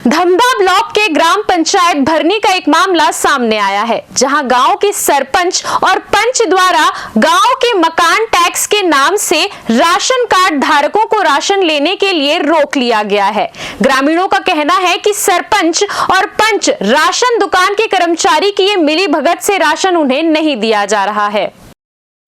Dhamdha block के ग्राम पंचायत भरनी का एक मामला सामने आया है, जहां गांव के सरपंच और पंच द्वारा गांव के मकान टैक्स के नाम से राशन कार्ड धारकों को राशन लेने के लिए रोक लिया गया है। ग्रामीणों का कहना है कि सरपंच और पंच राशन दुकान के कर्मचारी की ये मिलीभगत से राशन उन्हें नहीं दिया जा रहा है।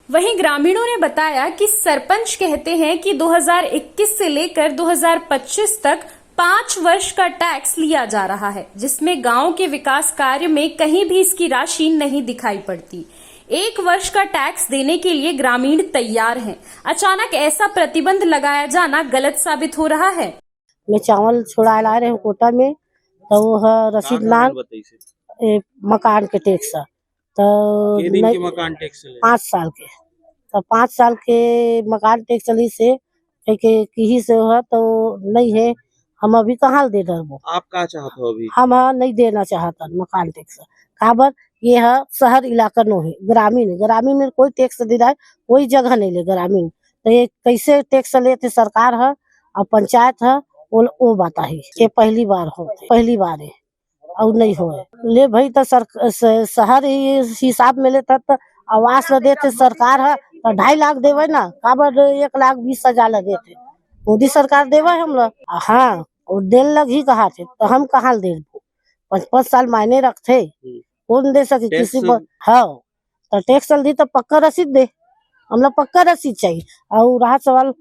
वहीं ग्रामीणों ने बताया कि सरपंच कहते हैं कि 2021 से लेकर 2025 तक 5 वर्ष का टैक्स लिया जा रहा है, जिसमें गांव के विकास कार्य में कहीं भी इसकी राशि नहीं दिखाई पड़ती। 1 वर्ष का टैक्स देने के लिए ग्रामीण तैयार हैं। अचानक ऐसा प्रतिबंध लगाया जाना गलत साबित हो रहा है। मैं चावल छुड़ा ला रहे हूँ कोटा में, तो वो रसीद लान मकान के टैक्स तो मकान टैक्स 5 साल के, तो 5 साल के मकान टैक्स ली से की से है तो नहीं है। हम अभी कहाँ दे रहे वो, आप क्या चाहते हो अभी? हम नहीं देना चाहता मकान टैक्स। काबर ये है शहर इलाका नो है, ग्रामीण में कोई टैक्स दे रहा है, कोई जगह नहीं ले ग्रामीण। तो ये कैसे टैक्स लेते सरकार है और पंचायत है, वो बात है। ये पहली बार है और नहीं हो ले भाई। तो शहर हिसाब में लेता तो आवास ल देते सरकार है तो 2.5 लाख देवे ना, काबर 1,20,000 देते मोदी सरकार देवे हम लोग। हाँ, और देन लग ही कहा थे तो हम कहाँ दे 5 साल मायने रखते, कौन दे सके किसी पर। हाँ, तो टैक्स दी तो पक्का रसीद दे, हम लोग पक्का रसीद चाहिए। और रहा सवाल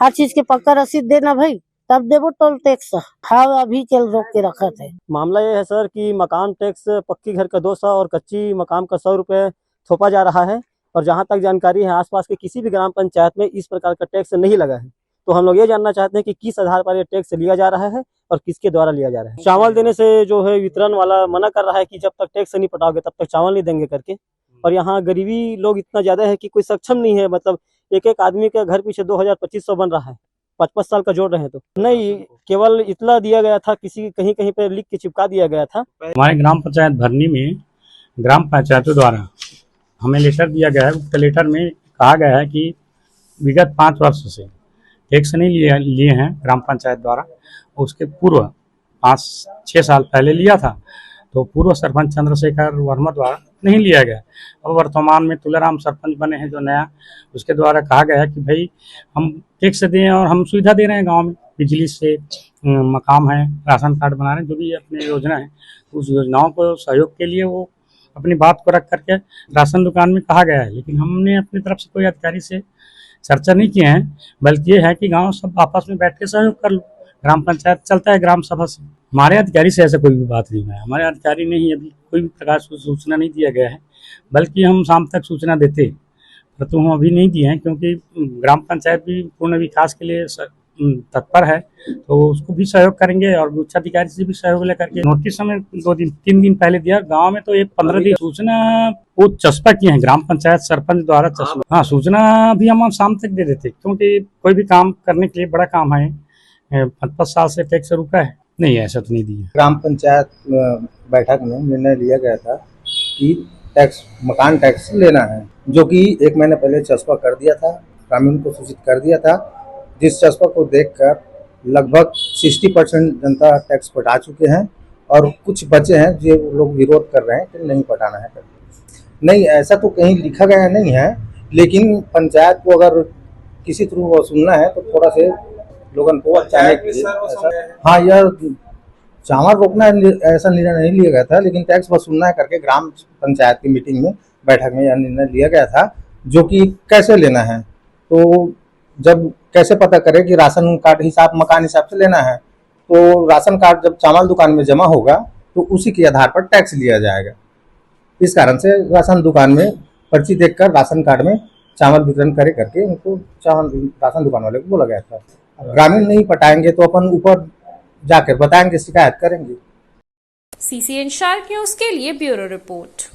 हर चीज के पक्का रसीद देना भाई, तब देवो टोल टैक्स। हाँ, अभी के रोक के रखा थे। मामला ये है सर कि मकान टैक्स पक्की घर का 200 और कच्ची मकान का 100 रुपए थोपा जा रहा है। और जहां तक जानकारी है, आसपास के किसी भी ग्राम पंचायत में इस प्रकार का टैक्स नहीं लगा है। तो हम लोग ये जानना चाहते हैं कि किस आधार पर ये टैक्स लिया जा रहा है और किसके द्वारा लिया जा रहा है। चावल देने से जो है वितरण वाला मना कर रहा है कि जब तक टैक्स नहीं पटाओगे तब तक चावल नहीं देंगे करके। और यहाँ गरीबी लोग इतना ज्यादा है कि कोई सक्षम नहीं है, मतलब एक आदमी का घर पीछे 2,000-2,500 बन रहा है, 5-5 साल का जोड़ रहे हैं। तो नहीं, केवल इतना दिया गया था, किसी कहीं पे लिख के चिपका दिया गया था। हमारे ग्राम पंचायत भरनी में ग्राम पंचायतों द्वारा हमें लेटर दिया गया है। उक्त लेटर में कहा गया है कि विगत 5 वर्ष से टैक्स नहीं लिए हैं ग्राम पंचायत द्वारा। उसके पूर्व 5-6 साल पहले लिया था, तो पूर्व सरपंच चंद्रशेखर वर्मा द्वारा नहीं लिया गया। अब वर्तमान में तुलाराम सरपंच बने हैं जो नया, उसके द्वारा कहा गया है कि भाई हम टैक्स दें और हम सुविधा दे रहे हैं गांव में, बिजली से मकाम है, राशन कार्ड बना रहे हैं, जो भी अपनी योजना है उस योजनाओं को सहयोग के लिए वो अपनी बात को रख करके राशन दुकान में कहा गया है। लेकिन हमने अपनी तरफ से कोई अधिकारी से चर्चा नहीं किए हैं, बल्कि ये है कि गांव सब आपस में बैठ के सहयोग कर लो। ग्राम पंचायत चलता है ग्राम सभा से। हमारे अधिकारी से ऐसा कोई भी बात नहीं है। हमारे अधिकारी ने ही अभी कोई भी प्रकार से सूचना नहीं दिया गया है, बल्कि हम शाम तक सूचना देते, परंतु हम अभी नहीं दिए हैं, क्योंकि ग्राम पंचायत भी पूर्ण विकास के लिए तत्पर है, तो उसको भी सहयोग करेंगे और उच्च अधिकारी से भी सहयोग लेकर के नोटिस हमें 2-3 दिन पहले दिया। गांव में तो 15 दिन सूचना वो चस्पा किए हैं ग्राम पंचायत सरपंच द्वारा चस्पा। हाँ, सूचना भी हम शाम तक दे देते, क्योंकि कोई भी काम करने के लिए बड़ा काम है। 5 साल से टैक्स रुका है, नहीं ऐसा तो नहीं दिया। ग्राम पंचायत बैठक में निर्णय लिया गया था कि मकान टैक्स लेना है, जो कि 1 महीने पहले चस्पा कर दिया था, ग्रामीण को सूचित कर दिया था। जिस चस्पा को देखकर लगभग 60% जनता टैक्स पटा चुके हैं और कुछ बचे हैं जो लोग विरोध कर रहे हैं कि नहीं पटाना है करके। नहीं, ऐसा तो कहीं लिखा गया नहीं है, लेकिन पंचायत को अगर किसी थ्रू वसूलना है तो थोड़ा से लोगों को अचानक हाँ, यह चावल रोकना ऐसा निर्णय नहीं लिया गया था, लेकिन टैक्स वसूलना है करके ग्राम पंचायत की मीटिंग में बैठक में यह निर्णय लिया गया था, जो कि कैसे लेना है। तो जब कैसे पता करें कि राशन कार्ड मकान हिसाब से लेना है, तो राशन कार्ड जब चावल दुकान में जमा होगा तो उसी के आधार पर टैक्स लिया जाएगा। इस कारण से राशन दुकान में पर्ची देखकर राशन कार्ड में चावल वितरण करे करके उनको राशन दुकान वाले को बोला गया था। ग्रामीण नहीं पटाएंगे तो अपन ऊपर जाकर बताएंगे, शिकायत करेंगे। CCN शार्क न्यूज़ के लिए ब्यूरो रिपोर्ट।